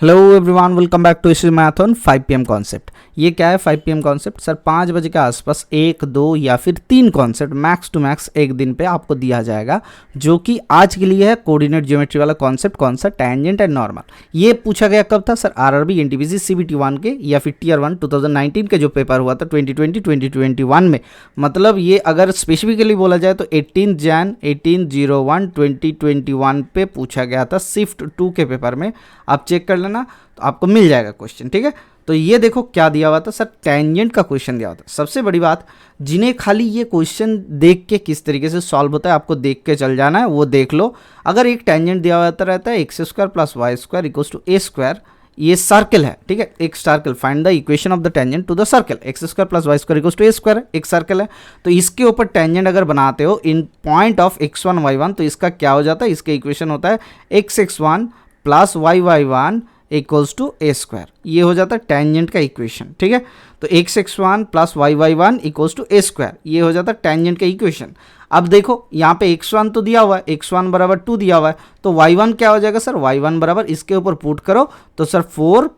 Hello everyone, welcome back to इसी मैथन 5 PM concept. ये क्या है 5 PM कॉन्सेप्ट? सर 5 बजे के आसपास 1, 2 या फिर 3 कॉन्सेप्ट मैक्स टू मैक्स एक दिन पे आपको दिया जाएगा, जो कि आज के लिए है कोऑर्डिनेट ज्योमेट्री वाला कॉन्सेप्ट। कौन सा? Tangent and normal. ये पूछा गया कब था सर? आरआरबी, एनटीपीसी, सीबीटी 1 के या फिर टीयर 1 2019 के जो पेपर हुआ था 2020-2021 में। मतलब ये अगर स्पेसिफिकली बोला जाए तो 18/01/2021 पे पूछा गया था शिफ्ट 2 के पेपर में। आप चेक कर लेना तो आपको मिल जाएगा क्वेश्चन, ठीक है। तो ये देखो क्या दिया हुआ था सर, टैंजेंट का क्वेश्चन दिया हुआ था। सबसे बड़ी बात, जिन्हें खाली ये क्वेश्चन देख के किस तरीके से सॉल्व होता है आपको देख के चल जाना है, वो देख लो। अगर एक टैंजेंट दिया हुआ रहता है x² + y² = a², ये सर्कल है, ठीक है, एक circle. Find the equation of the tangent to the circle. x² + y² = a², एक सर्कल है। तो इसके ऊपर टेंजेंट अगर बनाते हो इन पॉइंट ऑफ x1 y1, तो इसका क्या हो जाता है? इसका इक्वेशन होता है x(x1) + y(y1) = a²। ये हो जाता है टेंजेंट का इक्वेशन, ठीक है। तो x(x1) + y(y1) = a², ये हो जाता है टेंजेंट का इक्वेशन। अब देखो यहाँ पे x1 तो दिया हुआ है, x1 = 2 दिया हुआ है, तो y1 क्या हो जाएगा सर? y1 बराबर इसके ऊपर पुट करो तो सर 4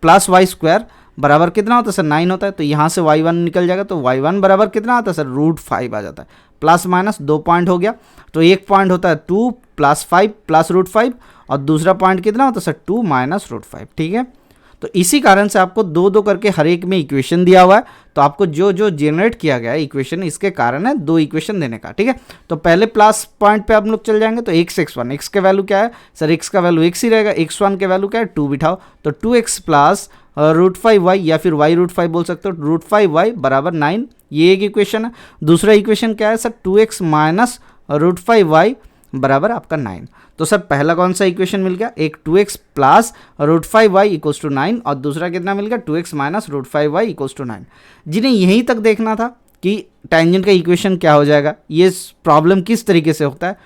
+ y² बराबर कितना होता है सर? 9 होता है। तो यहाँ से y1 निकल जाएगा, तो y1 बराबर कितना आता है सर? √5 आ जाता है। प्लस माइनस 2 पॉइंट हो गया, तो एक पॉइंट होता है 2 + 5 + √5 और दूसरा पॉइंट कितना होता है सर? 2 - √5, ठीक है। तो इसी कारण से आपको 2-2 करके हर एक में इक्वेशन दिया हुआ है। तो आपको जो जो जनरेट किया गया है इक्वेशन, इसके कारण है 2 इक्वेशन देने का, ठीक है। तो पहले प्लस पॉइंट पे आप लोग चल जाएंगे, तो x(x1), x का वैल्यू क्या है सर? x का वैल्यू x ही रहेगा। x1 के वैल्यू क्या है? 2 बिठाओ, तो 2x + √5y या फिर y√5 बोल सकते हो, √5y = 9। ये एक इक्वेशन है। दूसरा इक्वेशन क्या है सर? 2x - √5y बराबर आपका 9। तो सर पहला कौन सा इक्वेशन मिल गया? एक 2x + √5y = 9 और दूसरा कितना मिल गया? 2x - √5y = 9। जिन्हें यहीं तक देखना था कि टेंजेंट का इक्वेशन क्या हो जाएगा, ये प्रॉब्लम किस तरीके से होता है,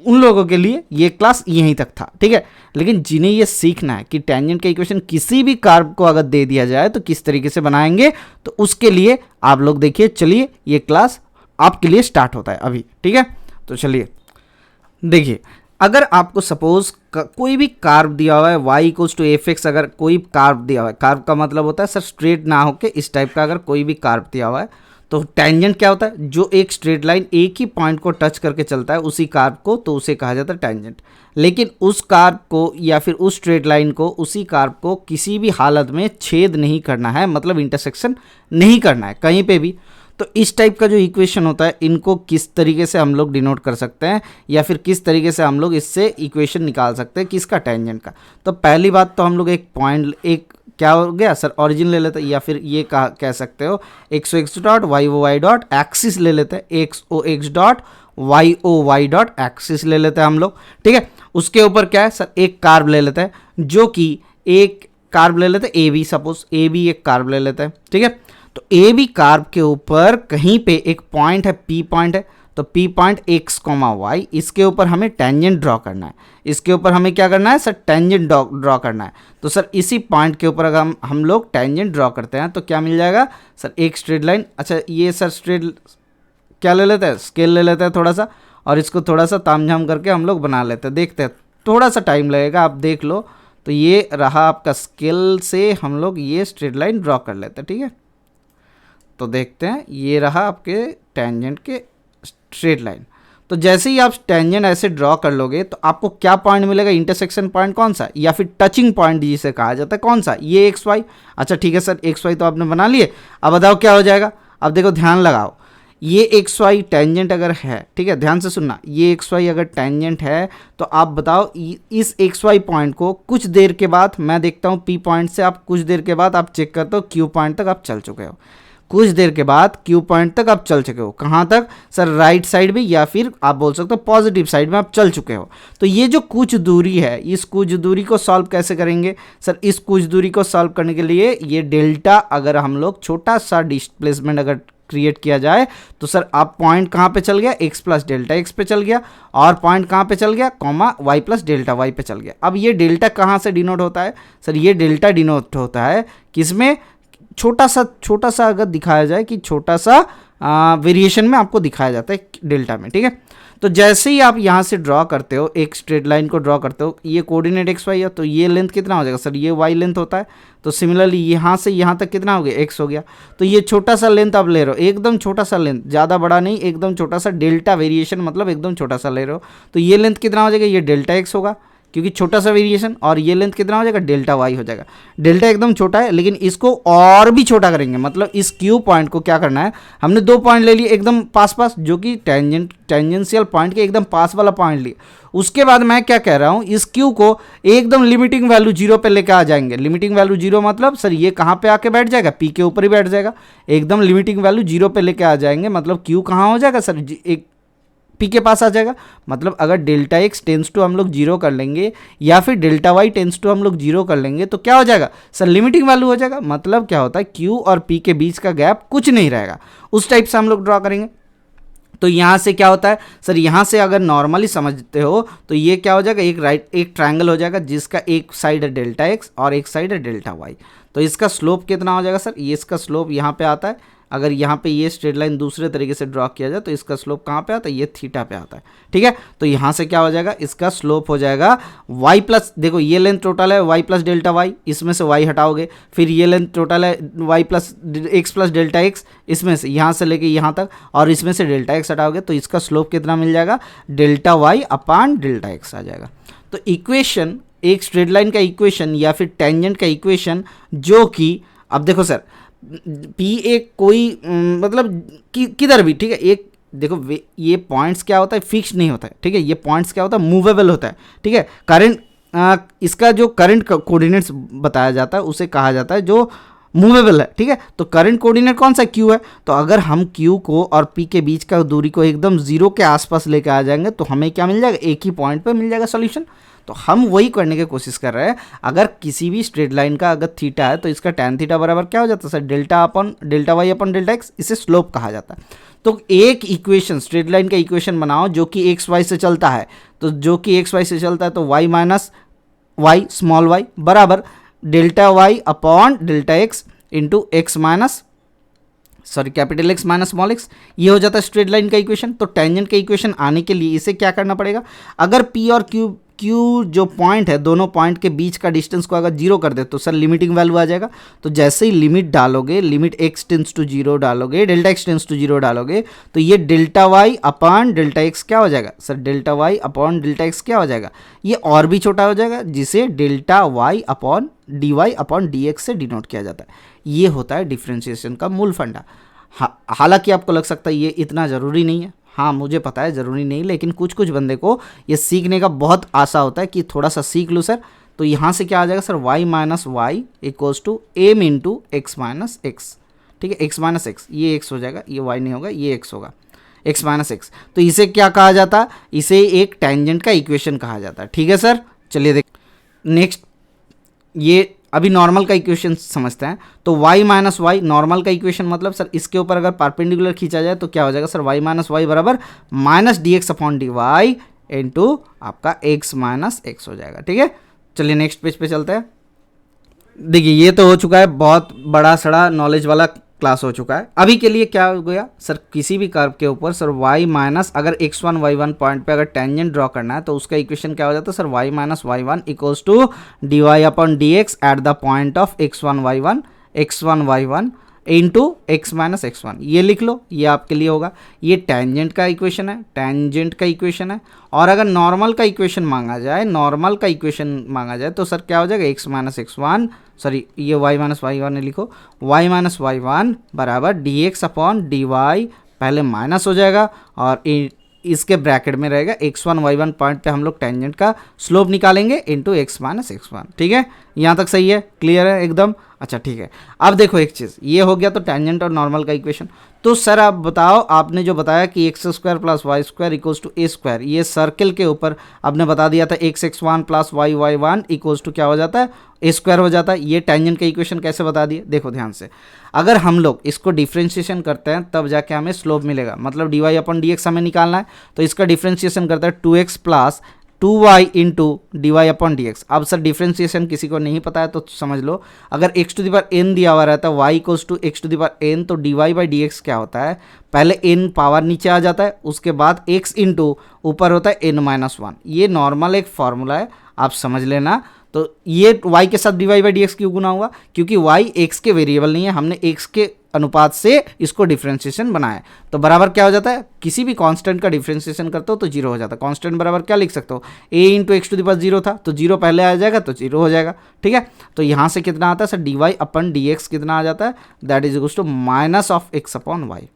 उन लोगों के लिए ये क्लास यहीं तक था, ठीक है। लेकिन जिन्हें ये सीखना है कि टेंजेंट का इक्वेशन किसी भी कर्व को अगर दे दिया जाए तो किस तरीके से बनाएंगे, तो उसके लिए आप लोग देखिए। चलिए ये क्लास आपके लिए स्टार्ट होता है अभी, ठीक है। तो चलिए देखिए, अगर आपको सपोज कोई भी कर्व दिया हुआ है y = fx, अगर कोई कर्व दिया हुआ है, कर्व का मतलब होता है सर स्ट्रेट ना होके इस टाइप का, अगर कोई भी कर्व दिया हुआ है तो टेंजेंट क्या होता है? जो एक स्ट्रेट लाइन एक ही पॉइंट को टच करके चलता है उसी कर्व को, तो उसे कहा जाता है टेंजेंट। लेकिन उस कर्व को या फिर उस स्ट्रेट लाइन को, उसी कर्व को किसी भी हालत में छेद नहीं करना है, मतलब इंटरसेक्शन नहीं करना है कहीं पे भी। तो इस टाइप का जो इक्वेशन होता है, इनको किस तरीके से हम लोग डिनोट कर सकते हैं या फिर किस तरीके से हम लोग इससे इक्वेशन निकाल सकते हैं किसका? टेंजेंट का। तो पहली बात तो हम लोग एक पॉइंट, एक क्या हो गया सर? ऑरिजिन ले लेते हैं, या फिर ये कह सकते हो x(x) y o y axis ले लेते हैं, x(x) y o y axis ले लेते हैं हम लोग, ठीक है। उसके ऊपर क्या है सर? एक कर्व ले लेते हैं, जो कि एक कर्व ले लेते हैं A B, suppose A B एक कर्व ले लेते हैं, ठीक है। तो ए बी कर्व के ऊपर कहीं पे एक पॉइंट है, पी पॉइंट है, तो पी पॉइंट x, y, इसके ऊपर हमें टेंजेंट ड्रॉ करना है। इसके ऊपर हमें क्या करना है सर? टेंजेंट ड्रॉ करना है। तो सर इसी पॉइंट के ऊपर अगर हम लोग टेंजेंट ड्रॉ करते हैं तो क्या मिल जाएगा सर? एक स्ट्रेट लाइन। अच्छा, ये सर स्ट्रेट क्या ले लेते हैं? स्केल ले लेते हैं थोड़ा सा, और इसको थोड़ा सा तामझाम करके हम लोग बना लेते हैं। देखते हैं, थोड़ा सा टाइम लगेगा, आप देख लो। तो ये रहा आपका स्केल से हम लोग ये स्ट्रेट लाइन ड्रॉ कर लेते हैं, ठीक है। तो देखते हैं, ये रहा आपके टेंजेंट के स्ट्रेट लाइन। तो जैसे ही आप टेंजेंट ऐसे ड्रॉ कर लोगे तो आपको क्या पॉइंट मिलेगा? इंटरसेक्शन पॉइंट कौन सा? या फिर टचिंग पॉइंट जिसे कहा जाता है, कौन सा? ये XY। अच्छा ठीक है सर, XY तो आपने बना लिए। अब बताओ क्या हो जाएगा? अब देखो, ध्यान लगाओ, ये XY टेंजेंट अगर है, ठीक है, ध्यान से सुनना, ये XY अगर टेंजेंट है तो आप बताओ इस XY पॉइंट को कुछ देर के बाद, मैं देखता हूँ P पॉइंट से, आप कुछ देर के बाद आप चेक करते हो Q पॉइंट तक आप चल चुके हो। कुछ देर के बाद Q पॉइंट तक आप चल चुके हो। कहाँ तक सर? राइट साइड में, या फिर आप बोल सकते हो पॉजिटिव साइड में आप चल चुके हो। तो ये जो कुछ दूरी है, इस कुछ दूरी को सॉल्व कैसे करेंगे सर? इस कुछ दूरी को सॉल्व करने के लिए ये डेल्टा, अगर हम लोग छोटा सा डिस्प्लेसमेंट अगर क्रिएट किया जाए तो सर आप पॉइंट कहाँ पे चल गया? x + डेल्टा x पे चल गया, और पॉइंट कहाँ पे चल गया? y + डेल्टा y पे चल गया। अब ये डेल्टा कहाँ से डिनोट होता है सर? ये डेल्टा डिनोट होता है किसमें? छोटा सा अगर दिखाया जाए कि छोटा सा वेरिएशन में आपको दिखाया जाता है डेल्टा में, ठीक है। तो जैसे ही आप यहाँ से ड्रॉ करते हो, एक स्ट्रेट लाइन को ड्रॉ करते हो, ये कोऑर्डिनेट एक्स वाई है, तो ये लेंथ कितना हो जाएगा सर, ये वाई लेंथ होता है, तो सिमिलरली यहाँ से यहाँ तक कितना हो गया, एक्स हो गया। तो ये छोटा सा लेंथ आप ले रहे हो, एकदम छोटा सा लेंथ, ज़्यादा बड़ा नहीं, एकदम छोटा सा, डेल्टा वेरिएशन मतलब एकदम छोटा सा ले रहे हो, तो ये लेंथ कितना हो जाएगा, ये डेल्टा एक्स होगा क्योंकि छोटा सा वेरिएशन, और ये लेंथ कितना हो जाएगा, डेल्टा वाई हो जाएगा। डेल्टा एकदम छोटा है, लेकिन इसको और भी छोटा करेंगे, मतलब इस क्यू पॉइंट को क्या करना है, हमने 2 पॉइंट ले लिए एकदम पास पास, जो कि टेंजेंशियल पॉइंट के एकदम पास वाला पॉइंट लिए। उसके बाद मैं क्या कह रहा हूँ, इस क्यू को एकदम लिमिटिंग वैल्यू 0 पे लेकर आ जाएंगे। लिमिटिंग वैल्यू 0 मतलब सर ये कहाँ पे आके बैठ जाएगा, पी के ऊपर ही बैठ जाएगा। एकदम लिमिटिंग वैल्यू 0 पे लेके आ जाएंगे, मतलब क्यू कहाँ हो जाएगा सर, एक पी के पास आ जाएगा। मतलब अगर डेल्टा एक्स टेंस टू हम लोग 0 कर लेंगे, या फिर डेल्टा वाई टेंस टू हम लोग 0 कर लेंगे, तो क्या हो जाएगा सर, लिमिटिंग वैल्यू हो जाएगा। मतलब क्या होता है, क्यू और पी के बीच का गैप कुछ नहीं रहेगा, उस टाइप से हम लोग ड्रॉ करेंगे। तो यहाँ से क्या होता है सर, यहाँ से अगर नॉर्मली समझते हो तो ये क्या हो जाएगा, एक ट्रायंगल हो जाएगा जिसका एक साइड है डेल्टा एक्स और एक साइड है डेल्टा वाई। तो इसका स्लोप कितना हो जाएगा सर, ये इसका स्लोप यहाँ पे आता है। अगर यहाँ पे ये स्ट्रेट लाइन दूसरे तरीके से ड्रॉ किया जाए तो इसका स्लोप कहाँ पे आता है, ये थीटा पे आता है, ठीक है। तो यहाँ से क्या हो जाएगा, इसका स्लोप हो जाएगा y प्लस, देखो ये लेंथ टोटल है y प्लस डेल्टा वाई, इसमें से y हटाओगे, फिर ये लेंथ टोटल है y plus x plus delta x, इसमें से यहाँ से लेके यहाँ तक, और इसमें से डेल्टा एक्स हटाओगे, तो इसका स्लोप कितना मिल जाएगा, delta Y upon delta X आ जाएगा। तो इक्वेशन, एक स्ट्रेट लाइन का इक्वेशन या फिर टेंजेंट का इक्वेशन, जो कि अब देखो सर, पी एक कोई मतलब किधर भी, ठीक है, एक देखो ये पॉइंट्स क्या होता है, फिक्स नहीं होता है, ठीक है, ये पॉइंट्स क्या होता है, मूवेबल होता है, ठीक है। करंट, इसका जो करंट कोऑर्डिनेट्स बताया जाता है उसे कहा जाता है जो मूवेबल है, ठीक है। तो करंट कोऑर्डिनेट कौन सा, क्यू है। तो अगर हम क्यू को और पी के बीच का दूरी को एकदम 0 के आसपास लेके आ जाएंगे तो हमें क्या मिल जाएगा, एक ही पॉइंट पे मिल जाएगा सॉल्यूशन। तो हम वही करने की कोशिश कर रहे हैं। अगर किसी भी स्ट्रेट लाइन का अगर थीटा है तो इसका टैन थीटा बराबर क्या हो जाता है सर, डेल्टा अपन डेल्टा वाई अपन डेल्टा एक्स, इसे स्लोप कहा जाता है। तो एक इक्वेशन, स्ट्रेट लाइन का इक्वेशन बनाओ जो कि एक्स वाई से चलता है, तो जो कि एक्स वाई से चलता है तो Y minus Y small Y बराबर delta Y upon delta X into X minus sorry capital X minus small X, ये हो जाता है स्ट्रेट लाइन का इक्वेशन। तो टेंजेंट का इक्वेशन आने के लिए इसे क्या करना पड़ेगा, अगर पी और क्यू जो पॉइंट है, दोनों पॉइंट के बीच का डिस्टेंस को अगर 0 कर दे तो सर लिमिटिंग वैल्यू आ जाएगा। तो जैसे ही लिमिट डालोगे, लिमिट एक्स टेंस टू 0 डालोगे, डेल्टा एक्स टेंस टू 0 डालोगे, तो ये delta Y upon delta X क्या हो जाएगा sir, delta Y upon delta X क्या हो जाएगा, ये और भी छोटा हो जाएगा, जिसे delta Y upon D Y upon D X से डिनोट किया जाता है। ये होता है डिफ्रेंशिएशन का मूल फंडा। हालांकि आपको लग सकता है ये इतना ज़रूरी नहीं है, हाँ मुझे पता है ज़रूरी नहीं, लेकिन कुछ कुछ बंदे को ये सीखने का बहुत आशा होता है कि थोड़ा सा सीख लूँ सर। तो यहाँ से क्या आ जाएगा sir, y minus Y equals to M into X minus X, ठीक है, एक्स माइनस एक्स, ये एक्स हो जाएगा, ये y नहीं होगा, ये x होगा, एक्स माइनस एक्स। तो इसे क्या कहा जाता है, इसे एक टेंजेंट का इक्वेशन कहा जाता है, ठीक है सर। चलिए देख नेक्स्ट, ये अभी नॉर्मल का इक्वेशन समझते हैं। तो y माइनस वाई नॉर्मल का इक्वेशन मतलब सर इसके ऊपर अगर परपेंडिकुलर खींचा जाए तो क्या हो जाएगा सर, y माइनस वाई बराबर minus D X upon D Y into आपका x माइनस एक्स हो जाएगा, ठीक है। चलिए नेक्स्ट पेज पे चलते हैं। देखिए ये तो हो चुका है, बहुत बड़ा सड़ा नॉलेज वाला क्लास हो चुका है। अभी के लिए क्या हो गया सर, किसी भी कर्व के ऊपर सर y माइनस, अगर x1 y1 पॉइंट पे अगर टेंजेंट ड्रॉ करना है तो उसका इक्वेशन क्या हो जाता है sir, y minus y1 equals to D Y upon D X at the point of x1 y1 into X minus x1, ये लिख लो, ये आपके लिए होगा। ये टेंजेंट का इक्वेशन है, टेंजेंट का इक्वेशन है। और अगर नॉर्मल का इक्वेशन मांगा जाए, नॉर्मल का इक्वेशन मांगा जाए तो सर क्या हो जाएगा, एक्स माइनस x1 सॉरी ये y माइनस y1 ने लिखो, y माइनस y1 बराबर D X upon D Y, पहले माइनस हो जाएगा और इसके ब्रैकेट में रहेगा x1 y1 पॉइंट पे हम लोग टेंजेंट का स्लोप निकालेंगे इंटू एक्स माइनस x1, ठीक है। यहाँ तक सही है, क्लियर है एकदम। अच्छा ठीक है, अब देखो एक चीज़, ये हो गया तो टेंजेंट और नॉर्मल का इक्वेशन। तो सर आप बताओ, आपने जो बताया कि X square plus Y square equals to A square, ये सर्किल के ऊपर आपने बता दिया था X x1 plus Y y1 equals to क्या हो जाता है, ए स्क्वायर हो जाता है। ये टेंजेंट का इक्वेशन कैसे बता दिए, देखो ध्यान से, अगर हम लोग इसको डिफ्रेंशिएशन करते हैं तब जाके हमें स्लोप मिलेगा, मतलब D Y upon D X हमें निकालना है। तो इसका डिफ्रेंशिएशन करता है 2x plus 2y into D Y upon D X. अब सर डिफ्रेंसिएशन किसी को नहीं पता है तो समझ लो, अगर x to the power n दिया हुआ रहता है y equals to x to the power n, तो dy बाई डी एक्स क्या होता है, पहले n पावर नीचे आ जाता है, उसके बाद x इंटू ऊपर होता है n माइनस वन। ये नॉर्मल एक फॉर्मूला है, आप समझ लेना। तो ये y के साथ dy बाई डी एक्स क्यों गुना हुआ, क्योंकि y x के वेरिएबल नहीं है, हमने x के अनुपात से इसको डिफ्रेंशिएशन बनाया। तो बराबर क्या हो जाता है, किसी भी कांस्टेंट का डिफ्रेंशिएशन करते हो तो जीरो हो जाता है। कांस्टेंट बराबर क्या लिख सकते हो, a into X to the power zero था तो जीरो पहले आ जाएगा तो जीरो हो जाएगा, ठीक है। तो यहाँ से कितना आता है sir, D Y upon D X कितना आ जाता है, that is equals to minus of X upon Y.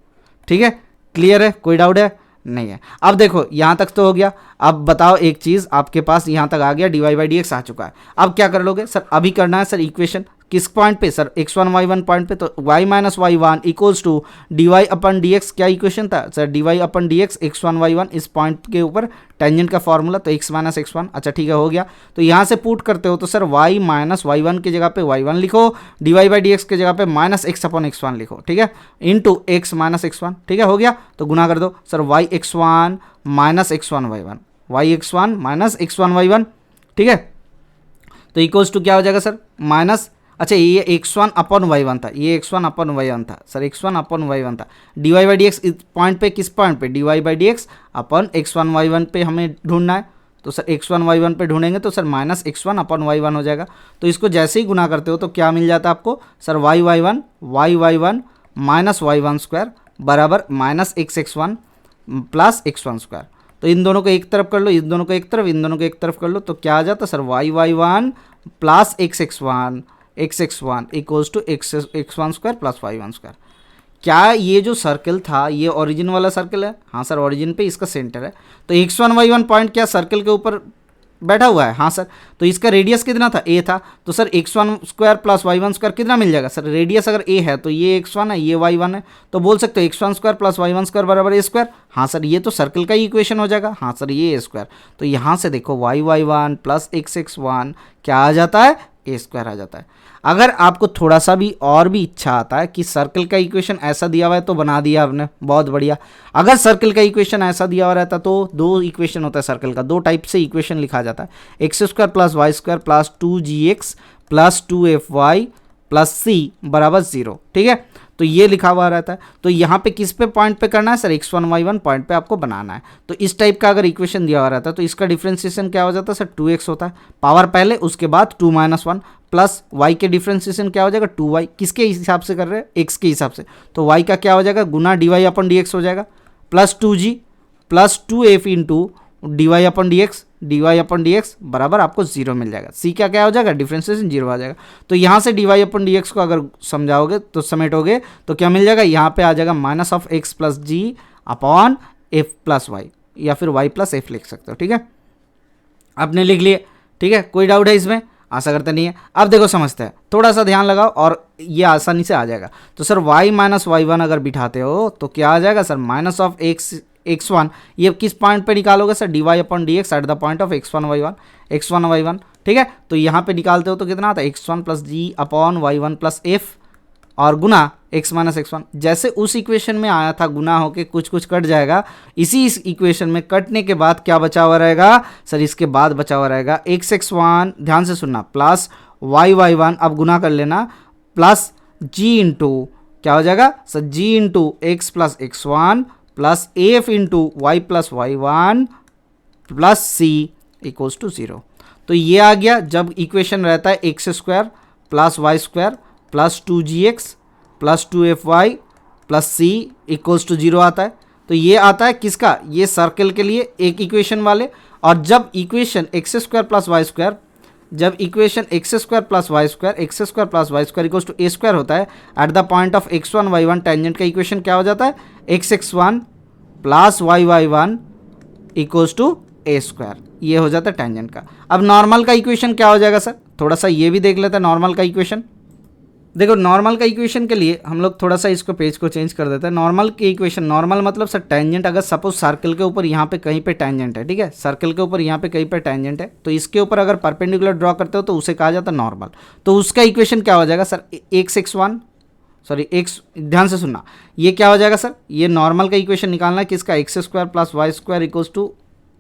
ठीक है, क्लियर है, कोई डाउट है नहीं है। अब देखो यहाँ तक तो हो गया। अब बताओ एक चीज़, आपके पास यहाँ तक आ गया, D Y by D X आ चुका है। अब क्या कर लोगे सर, अभी करना है सर इक्वेशन किस पॉइंट पे सर, x1 y1 पॉइंट पे। तो y minus Y one equals to D Y upon D X, क्या इक्वेशन था sir, D Y upon D X x1 y1, इस पॉइंट के ऊपर टेंजेंट का फॉर्मूला, तो x माइनस x1। अच्छा ठीक है, हो गया। तो यहाँ से पुट करते हो तो sir y minus Y one की जगह पे y1 लिखो, D Y by D X की जगह पे माइनस एक्स अपॉन x1 लिखो, ठीक है, इंटू एक्स माइनस x1। ठीक है, हो गया। तो गुना कर दो sir, y x1 minus x1 y1, y x1 minus x1 y1, ठीक है। तो इक्वल्स टू क्या हो जाएगा सर, माइनस, अच्छा ये x1 अपॉन y1 था, ये x1 अपॉन y1 था सर, x1 अपॉन y1 था। D Y by D X इस पॉइंट पे, किस पॉइंट पे, D Y by D X upon x1 y1 पे हमें ढूंढना है। तो सर x1 y1 पे ढूंढेंगे तो sir minus x1 upon y1 हो जाएगा। तो इसको जैसे ही गुना करते हो तो क्या मिल जाता है आपको sir, y1 minus y1 square बराबर minus x1 plus x1 square. तो इन दोनों को एक तरफ कर लो, इन दोनों को एक तरफ, इन दोनों को एक तरफ कर लो, तो क्या आ जाता है sir, y1 plus x1 equals to x1 square plus y1 square. क्या ये जो सर्कल था ये ओरिजिन वाला सर्कल है, हाँ सर, ओरिजिन पे इसका सेंटर है। तो x1 y1 पॉइंट क्या सर्कल के ऊपर बैठा हुआ है, हाँ सर। तो इसका रेडियस कितना था, a था। तो sir x1 square plus y1 square कितना मिल जाएगा सर, रेडियस अगर a है तो ये x1 है, ये y1 है, तो बोल सकते हो x1 square plus y1 square बराबर a स्क्वायर। हाँ सर, ये तो सर्कल का ही इक्वेशन हो जाएगा, हाँ सर, ये a स्क्वायर। तो यहाँ से देखो y1 प्लस x1 क्या आ जाता है, a स्क्वायर आ जाता है। अगर आपको थोड़ा सा भी और भी इच्छा आता है कि सर्कल का इक्वेशन ऐसा दिया हुआ है तो बना दिया आपने, बहुत बढ़िया। अगर सर्कल का इक्वेशन ऐसा दिया हुआ रहता तो दो इक्वेशन होता है सर्कल का, दो टाइप से इक्वेशन लिखा जाता है, X square plus Y square plus 2gx plus 2fy plus C बराबर 0, ठीक है। तो ये लिखा हुआ रहता है। तो यहाँ पे किस पे पॉइंट पे करना है सर, x1 y1 पॉइंट पे आपको बनाना है। तो इस टाइप का अगर इक्वेशन दिया हुआ रहता है तो इसका डिफ्रेंसिएशन क्या हो जाता है सर, 2x होता है, पावर पहले, उसके बाद 2 माइनस 1 प्लस y के डिफ्रेंसिएशन क्या हो जाएगा, 2y। किसके हिसाब से कर रहे हैं, x के हिसाब से। तो y का क्या हो जाएगा, गुना D Y upon D X हो जाएगा, plus 2g plus 2f into D Y upon D X बराबर आपको 0 मिल जाएगा। सी का क्या हो जाएगा, डिफ्रेंसिएशन 0 आ जाएगा। तो यहाँ से D Y upon D x को अगर समझाओगे तो समेटोगे तो क्या मिल जाएगा, यहाँ पे आ जाएगा minus of X plus G upon F plus Y, या फिर वाई प्लस एफ लिख सकते हो, ठीक है। आपने लिख लिए, ठीक है, कोई डाउट है इसमें, आशा करते नहीं है। अब देखो समझते हैं, थोड़ा सा ध्यान लगाओ और ये आसानी से आ जाएगा। तो सर y माइनस y1 अगर बिठाते हो तो क्या आ जाएगा सर, माइनस ऑफ x1, ये किस पॉइंट पे निकालोगे sir, D Y upon D X at the point of x1 y1, ठीक है। तो यहाँ पे निकालते हो तो कितना आता है, x1 plus G upon y1 plus F और गुना x माइनस x1। जैसे उस इक्वेशन में आया था गुना होके कुछ कुछ कट जाएगा, इस इक्वेशन में कटने के बाद क्या बचा हुआ रहेगा सर, इसके बाद बचा हुआ रहेगा x1, ध्यान से सुनना, प्लस y1, अब गुना कर लेना, प्लस g इंटू क्या हो जाएगा sir, g into X plus x1 plus F into Y plus y1 plus C equals to 0। तो ये आ गया जब इक्वेशन रहता है X square plus Y square plus 2gx plus 2fy plus C equals to 0 आता है। तो ये आता है किसका, ये सर्कल के लिए एक इक्वेशन वाले। और जब equation X square plus Y square, जब equation X square plus Y square equals to A square होता है at the point of x1 y1, tangent का इक्वेशन क्या हो जाता है, x1 plus y1 equals to A square, ये हो जाता है टेंजेंट का। अब नॉर्मल का इक्वेशन क्या हो जाएगा सर, थोड़ा सा ये भी देख लेते हैं नॉर्मल का इक्वेशन। देखो नॉर्मल का इक्वेशन के लिए हम लोग थोड़ा सा इसको पेज को चेंज कर देते हैं। नॉर्मल की इक्वेशन, नॉर्मल मतलब सर टेंजेंट, अगर सपोज सर्कल के ऊपर यहाँ पे कहीं पे टेंजेंट है, ठीक है, सर्कल के ऊपर यहाँ पे कहीं पे टेंजेंट है, तो इसके ऊपर अगर परपेंडिकुलर ड्रॉ करते हो तो उसे कहा जाता है नॉर्मल। तो उसका इक्वेशन क्या हो जाएगा सर, एक्स, ध्यान से सुनना, ये क्या हो जाएगा सर, ये नॉर्मल का इक्वेशन निकालना है किसका, X square plus Y square equals to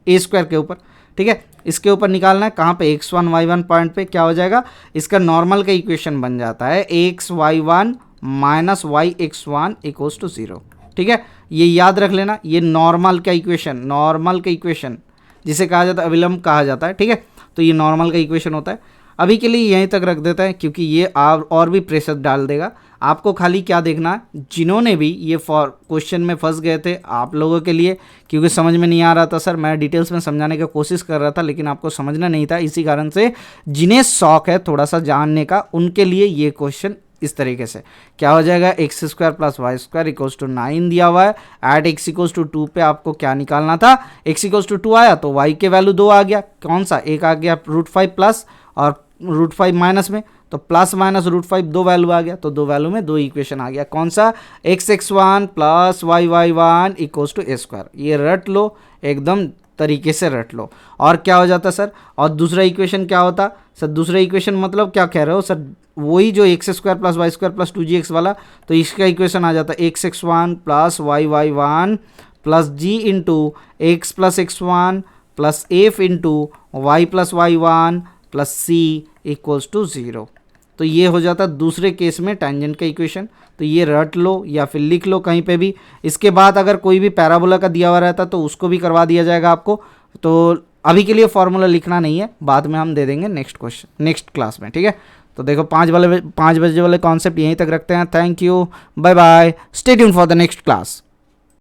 A square के ऊपर, ठीक है। इसके ऊपर निकालना है कहाँ पे, x1 y1 पॉइंट पे क्या हो जाएगा, इसका नॉर्मल का इक्वेशन बन जाता है x y1 minus Y x1 equals to 0। ठीक है, ये याद रख लेना, ये नॉर्मल का इक्वेशन जिसे कहा जाता है अविलंब कहा जाता है। ठीक है, तो ये नॉर्मल का इक्वेशन होता है। अभी के लिए यहीं तक रख देता है क्योंकि ये आप और भी प्रेशर डाल देगा। आपको खाली क्या देखना है, जिन्होंने भी ये क्वेश्चन में फंस गए थे आप लोगों के लिए, क्योंकि समझ में नहीं आ रहा था सर, मैं डिटेल्स में समझाने की कोशिश कर रहा था लेकिन आपको समझना नहीं था, इसी कारण से जिन्हें शौक है थोड़ा सा जानने का उनके लिए ये क्वेश्चन इस तरीके से क्या हो जाएगा, X square plus Y square equals to 9 दिया हुआ है। एट एक्स इक्वल्स टू 2 पे आपको क्या निकालना था, एक्स इक्वल्स टू 2 आया तो वाई के वैल्यू 2 आ गया, कौन सा एक आ गया √5 प्लस और √5 माइनस में, तो प्लस माइनस √5 दो वैल्यू आ गया, तो दो वैल्यू में दो इक्वेशन आ गया, कौन सा x1 plus y1 equals to A square. ये रट लो, एकदम तरीके से रट लो। और क्या हो जाता सर, और दूसरा इक्वेशन क्या होता सर, दूसरा इक्वेशन मतलब क्या कह रहे हो सर, वही जो x² plus Y square plus 2gx वाला, तो इसका इक्वेशन आ जाता है x1 plus y1 plus g into X plus x1 plus F into Y plus y1 plus c equals to 0। तो ये हो जाता दूसरे केस में टेंजेंट का इक्वेशन, तो ये रट लो या फिर लिख लो कहीं पे भी। इसके बाद अगर कोई भी पैराबोला का दिया हुआ रहता तो उसको भी करवा दिया जाएगा आपको, तो अभी के लिए फॉर्मूला लिखना नहीं है, बाद में हम दे देंगे नेक्स्ट क्लास में। ठीक है, तो देखो 5 बजे वाले कॉन्सेप्ट यहीं तक रखते हैं। Thank you, bye bye, stay tuned for the next class.